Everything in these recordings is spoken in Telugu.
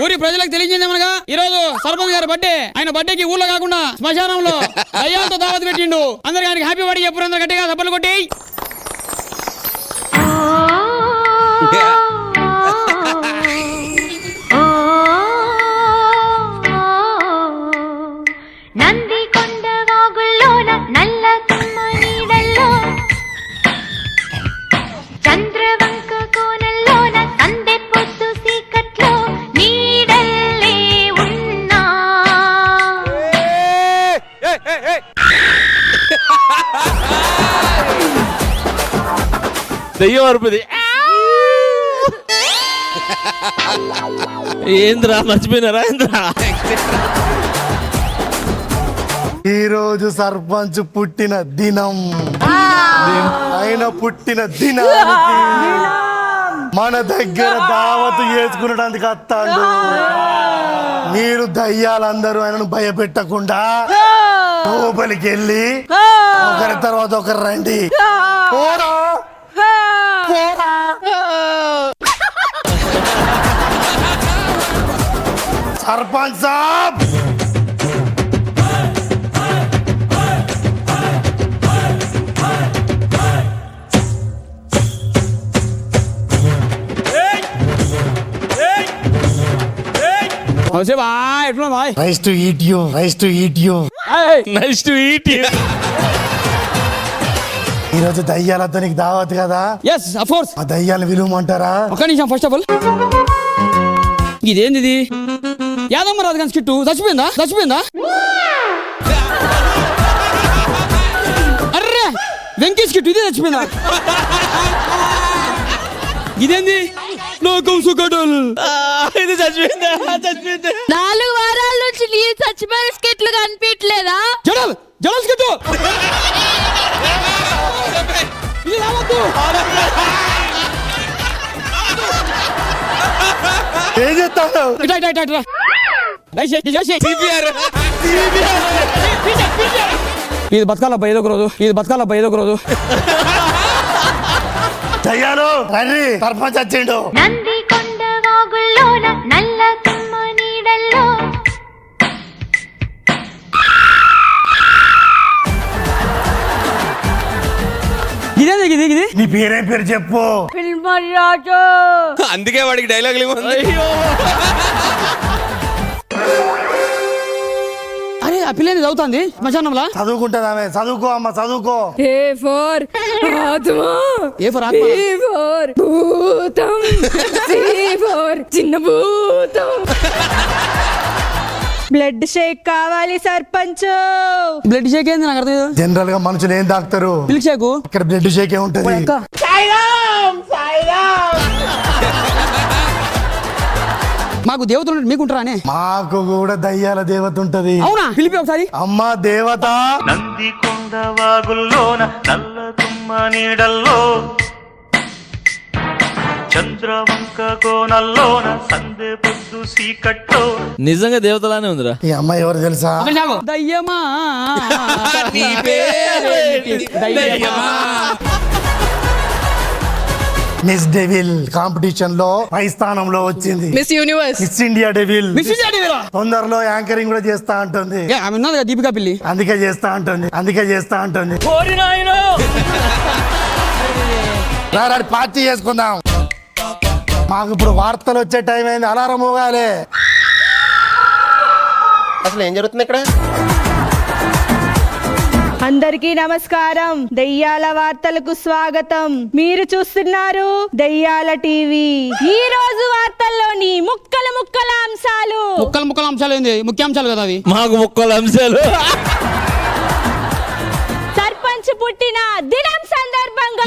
ఊరి ప్రజలకు తెలియజేయమనగా ఈ రోజు సర్పంచ్ గారి బర్త్డే. ఆయన బర్త్డేకి ఊర్లో కాకుండా శ్మశానంలో దయ్యాలతో దావత్ పెట్టిండు. అందరికి ఆయనకి హ్యాపీ బర్త్డే చెప్పు. అందరు గట్టిగా సబ్బలు కొట్టి. దెయ్యం అరుపుది. ఏంద్రా మర్చిపోయినారా? ఏంద్రా ఈ రోజు సర్పంచ్ పుట్టిన దినం. ఆయన పుట్టిన దినానికి మన దగ్గర దావతు చేసుకునేందుకు వస్తాడు. మీరు దయ్యాలందరూ ఆయనను భయపెట్టకుండా లోపలికి వెళ్ళి ఒకరి తర్వాత ఒకరు రండి. సర్పంచ్ సాబ్ Nice to eat you. Nice to eat you. Nice to eat you. ఈ రోజు దయ్యాలతో నీకు దావత్ కదా. yes of course. ఆ దయ్యాలను విలువమంటారా? ఒక నిమిషం. ఫస్ట్ ఆఫ్ ఆల్ ఇదేంది? ఇది యాదమ్మ రాజు గారి స్కిట్టు చచ్చిపోయిందా? అర్రే వెంకీ స్కిట్టు ఇదే చచ్చిపోయిందా? ఇదేంది? ఇది చచ్చిపోయిందా? 4 వారాల నుంచి నీ చచ్చిపోయిన స్కెట్లు కనిపించలేదా? జడల్ స్కిట్టు ఇది రావద్దు. ఏం చేస్తాను? ఇది బతకాలబ్బా ఏదో ఒక రోజు. దయ్యాలు రండి, సర్పంచ్ వచ్చిండు. నందికొండ వాగుల్లోన నల్ల తుమ్మ నీడల్లో ఇది నీ పేరేం పేరు చెప్పు. అందుకే వాడికి డైలాగులు ఇవ్వండి. అరే ఆ పిల్లని చదువుతుంది శ్మశానంలా. చదువుకుంటుంది ఆమె. చదువుకో అమ్మ, చదువుకో. ఏ ఫర్ ఆత్మ, ఏ ఫర్ ఆత్మ, బి ఫర్ భూతం, సి ఫర్ చిన్న భూతం. బ్లడ్ షేక్ కావాలి సర్పంచ్. బ్లడ్ షేక్ ఏంది నాకు అర్థం కాదు. జనరల్ గా మనుషులు ఏం తాగుతారు? Milk shake. ఇక్కడ బ్లడ్ షేక్ ఏ ఉంటది. మాకు దేవతలు మీకుంటారా అనే? మాకు కూడా దయ్యాల దేవత ఉంటది. అవునా? పిలిపి ఒకసారి. అమ్మా దేవత. నందికొండ వాగుల్లోన నల్ల తుమ్మ నీడల్లో చంద్రవంక కోనల్లోన సందే పొద్దు సీకట్లో. నిజంగా దేవతలానే ఉందిరా. ఈ అమ్మాయి ఎవరు తెలుసా? దయ్యమా నీ పేరేంటి? దయ్యమా. మిస్ డెవిల్ కాంపిటీషన్ లో పై స్థానంలో వచ్చింది. Miss universe, miss India devil. Miss India డెవిలా? తొందరలో యాంకరింగ్ కూడా చేస్తా ఉంటుంది. ఆమె ఉన్నది కదా దీపికా పిల్లి. అందుకే చేస్తా ఉంటుంది. రాడి పార్టీ చేసుకుందాం. మాకు ఇప్పుడు వార్తలు వచ్చే టైం అయింది. అలారం మోగాలి. అసలు ఏం జరుగుతుంది ఇక్కడ? అందరికీ నమస్కారం. దెయ్యాల వార్తలకు స్వాగతం. మీరు చూస్తున్నారు దెయ్యాల టీవీ. ఈ రోజు వార్తల్లోని ముక్కల అంశాలు. ముక్కల అంశాలు ఏంది? ముఖ్యాంశాలు కదా అవి. మాకు ముక్కల అంశాలు. సర్పంచ్ పుట్టిన దినం సందర్భంగా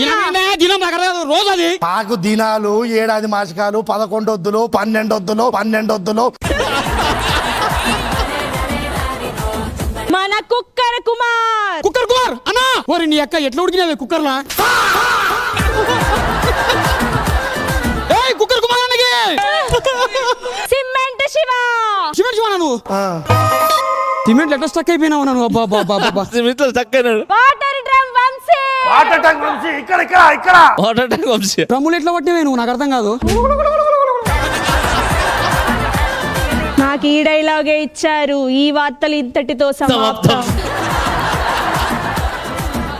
రోజు అది. మాకు దినాలు, ఏడాది మాసికాలు, 11 వద్దులు, 12 వద్దులు. మన కుక్కర్ కుమార్ అన్నా ఓరి నీ అక్క ఎట్లా ఉడికినావే కుక్కర్లా? కుక్కర్ కుమార్ అన్నకి సిమెంట్ శివ నువ్వు సిమెంట్ ఎట్లా స్టక్ అయిపోయినావు నువ్వు? సిమెంట్ స్టక్ అయినాడు. Water drum Vamshi. ఇక్కడ వాటర్ ట్యాంక్ వంశీ. డ్రమ్ములు ఎట్లా పట్టినవే నువ్వు? నాకు అర్థం కాదు. నాకు ఈ డైలాగే ఇచ్చారు. ఈ వార్తలు ఇంతటితో సమాప్తం.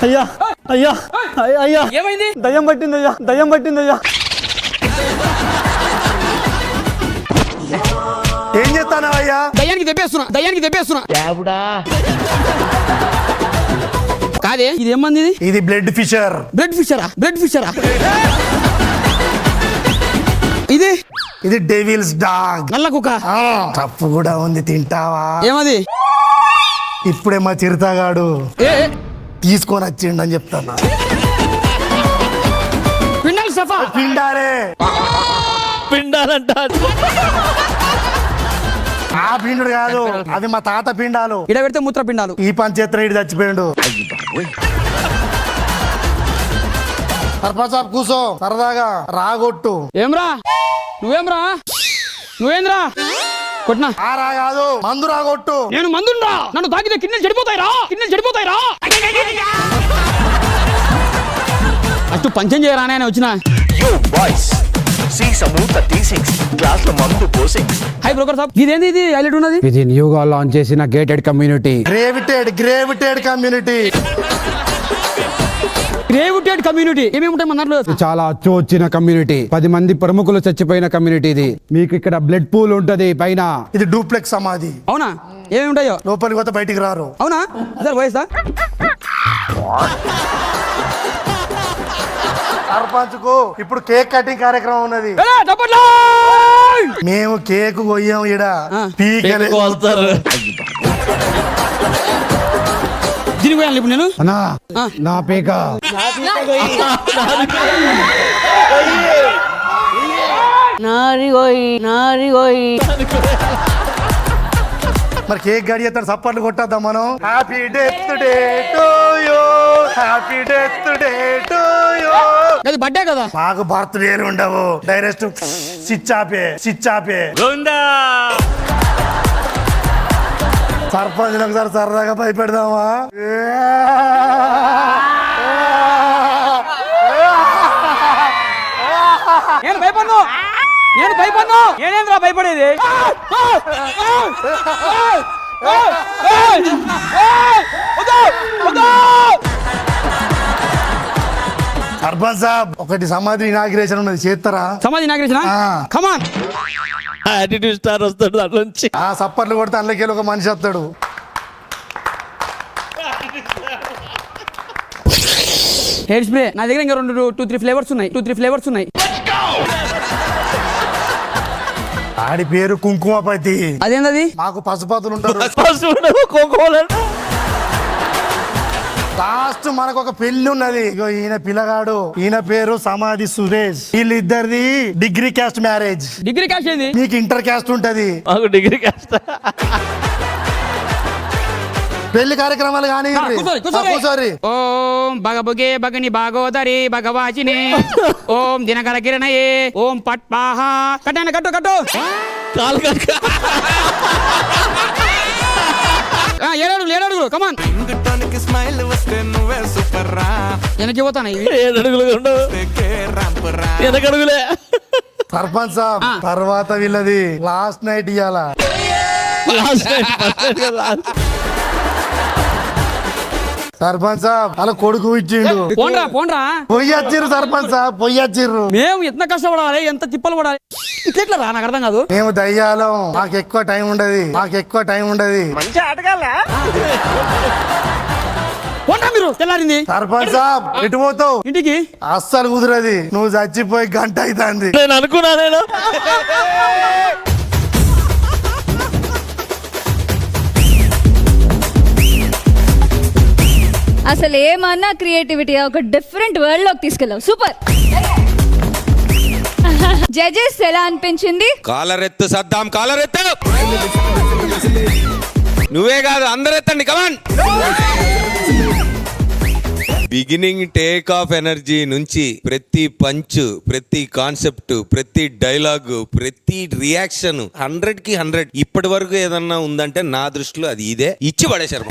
అయ్యా అయ్యా అయ్యా ఏమైంది? దయ్యం పట్టిందయ్యా, దయ్యం పట్టిందయ్యా. ఏం చేస్తానవయ్యా? దయ్యానికి దెబ్బేస్తున్నా కాదే ఇది ఏమంది? ఇది బ్లడ్ ఫిషర్. బ్లడ్ ఫిషరా ఇది డెవిల్స్ డాగ్. నల్ల కుక్క. తప్పు కూడా ఉంది, తింటావా? ఏమది? ఇప్పుడే మా చిరుతగాడు ఏ తీసుకొని వచ్చిండు అని చెప్తాను. పిండాలి సఫా. పిండారే పిండాలంట. ఆ పిండు కాదు, అది మా తాత పిండాలు. ఇడ పెడితే మూత్ర పిండాలు. ఈ పంచేత్ర ఇటు చచ్చిపోయాడు. సర్పంచ్ కూసో, సరదాగా రాగొట్టు. ఏమ్రా నువ్వేంద్రా కొట్టినా? ఆ రా కాదు, మందు రాగొట్టు. నేను మందుండ్రా, నన్ను తాకితే కిన్నెలు చెడిపోతాయిరా. అటు పంచం చేయరానే అని వచ్చిన. హై బ్రోకర్ సాబ్, ఇదేంది ఇది హైలైట్ ఉన్నది? ఇది న్యూగా లాంచ్ చేసిన గేటెడ్ కమ్యూనిటీ. గ్రేవిటెడ్ కమ్యూనిటీ ఏమేమి ఉంటాయి మన దాంట్లో? చాలా అచ్చు వచ్చిన కమ్యూనిటీ. 10 మంది ప్రముఖులు చచ్చిపోయిన కమ్యూనిటీ ఇది. మీకు ఇక్కడ బ్లడ్ పూల్ ఉంటది పైన. ఇది డూప్లెక్స్ సమాధి. అవునా? ఏమేమి ఉంటాయో? లోపలికి పోతే బయటికి రారు. అవునా? అదే వయసా? సర్పంచ్ కు ఇప్పుడు కేక్ కటింగ్ కార్యక్రమం ఉన్నది. మేము కేక్ కొయ్యాం ఇడ పీకలే. దీనికి పోయాను ఇప్పుడు నేను. అన్నా నా పేక. మరి కేక్ గడి ఎత్తాడు, సప్పట్లు కొట్టద్దాం మనం. Happy death day to you, happy death day to you. అది బర్త్డే కదా. మాకు బర్త్డేలు ఉండవు, డైరెక్ట్ స్విచ్ ఆపే. సర్పంచ్ ఒకసారి సరదాగా భయపెడదామా? నేను భయపడ్ను. నేనేంద్రా భయపడేది? సర్పంచ్ సాబ్, ఒకటి సమాధి ఇనాగ్రేషన్ ఉన్నది, చేస్తారా? సమాధి ఇనాగ్రేషన్. కమాన్. యాటిట్యూడ్ స్టార్ వస్తాడు దాంట్లో నుంచి. ఆ సప్పట్లు కొడితే అందులోకి ఒక మనిషి వస్తాడు. హెయిర్ స్ప్రే నా దగ్గర ఇంకా 2-3 ఫ్లేవర్స్ ఉన్నాయి. ఆడి పేరు కుంకుమపతి. అదేంటది? మాకు పసుపతులు ఉంటారు. లాస్ట్ మనకు ఒక పెళ్లి ఉన్నది. ఇగో ఈయన పిల్లగాడు, ఈయన పేరు సమాధి సురేష్. వీళ్ళిద్దరిది degree caste marriage. Degree caste ఏది? మీకు ఇంటర్ క్యాస్ట్ ఉంటది. మాకు డిగ్రీ కాస్త. పెళ్లి కార్యక్రమాలు కానీ కూర్చోరి. ఓం భగభుగే భగని భాగోదరి భగవాచిని ఓం దినకర కిరణయే ఓం పట్పాహ. కట్టు కాలు కట్ట. 7 అడుగులు కమాన్. వెనక్కి పోతాను. 7 అడుగులు ఉండవు, వెనకడుగులే. సర్పంచ్ సాబ్, తర్వాత వీళ్ళది లాస్ట్ నైట్ ఇయ్యాల. సర్పంచ్ సాబ్ అలా కొడుకు ఇచ్చిండు. పోండ్రా పొయ్యొచ్చిర్రు సర్పంచ్ సాబ్, పొయ్యొచ్చిర్రు. మేము ఎంత కష్టపడాలి, ఎంత తిప్పలు పడాలి. ఇట్లా రా, నాకు అర్థం కాదు. మేము దయ్యాలం, మాకు ఎక్కువ టైం ఉండదు. పోండ్రా మీరు. తెల్లారింది. సర్పంచ్ సాబ్, ఎటు పోతావు? ఇంటికి. అస్సలు కుదరది, నువ్వు చచ్చిపోయి గంట అవుతుంది. నేను అనుకున్నా. అసలు ఏమన్నా క్రియేటివిటీ, ఒక డిఫరెంట్ వరల్డ్ లోకి తీసుకెళ్ళావు. సూపర్. జడ్జెస్ ఎలా అనిపించింది? కాలరెత్తు సద్దాం, కాలరెత్తు. నువ్వే కాదు, అందరెత్తండి, కమాన్. బిగినింగ్ టేక్ ఆఫ్ ఎనర్జీ నుంచి ప్రతి పంచ్, ప్రతి కాన్సెప్ట్, ప్రతి డైలాగ్, ప్రతి రియాక్షన్ 100కి 100. ఇప్పటి వరకు ఏదన్నా ఉందంటే నా దృష్టిలో అది ఇదే. ఇచ్చి పడేశారు.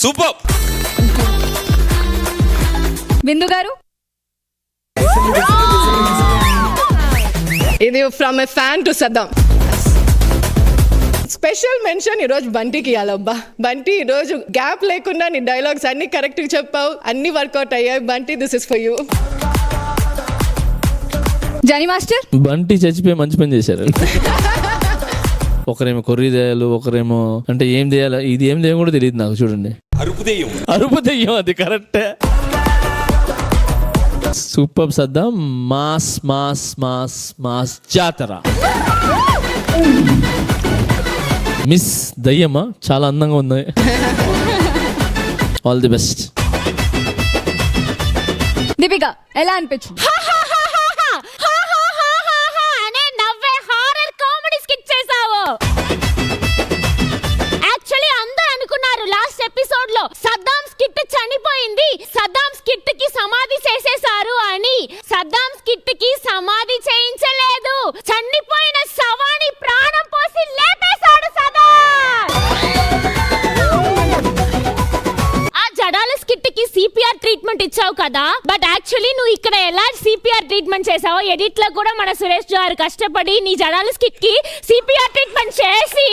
సూపర్. బిందు గారు ఇది from a fan to Saddam. Special mention ఈరోజు బంటికి ఇవ్వాలబ్బా. బంటి ఈరోజు గ్యాప్ లేకుండా నీ డైలాగ్స్ అన్ని కరెక్ట్ గా చెప్పావు, అన్ని వర్కౌట్ అయ్యాయి. Bunty this is for you. Jani master Bunty చచ్చిపోయి మంచి పని చేశారు. ఒకరేమో కొర్రీ దెయ్యాలు, ఒకరేమో అంటే ఏం చేయాలి, ఇది ఏం దెయ్యం కూడా తెలియదు నాకు. చూడండి, అరుపు దెయ్యం, అది కరెక్టే. Super Saddam. Mass mass mass mass జాతర. మిస్ దయ్యమా చాలా అందంగా ఉంది. All the best. దీపిక ఎలా అనిపించింది? అనే నవ్వే హారర్ కామెడీ స్కిట్ చేసావు. యాక్చువల్లీ అందరూ అనుకున్నారు లాస్ట్ ఎపిసోడ్ లో సద్దాం స్కిట్ చనిపోయింది, సద్దాం స్కిట్ కి సమాధి చేసేశారు అని. సద్దాం స్కిట్ కి సమాధి చేయించలేదు, చనిపోయిన శవాన్ని ప్రాణం పోసి లేపేశాడు సద్దాం. ఆ జడాల స్కిట్ కి సిపిఆర్ ట్రీట్మెంట్ ఇచ్చావు కదా, బట్ యాక్చువల్లీ నువ్వు ఇక్కడ ఎలా సిపిఆర్ ట్రీట్మెంట్ చేసావో ఎడిట్ లో కూడా మన సురేష్ గారు కష్టపడి నీ జడాల స్కిట్ కి సిపిఆర్ ట్రీట్మెంట్ చేసి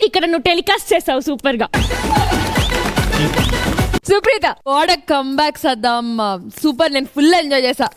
ఇక్కడ నువ్వు టెలికాస్ట్ చేసావు సూపర్ గా. Supreetha, what a come back Saddam. Super, నేను ఫుల్ ఎంజాయ్ చేసా.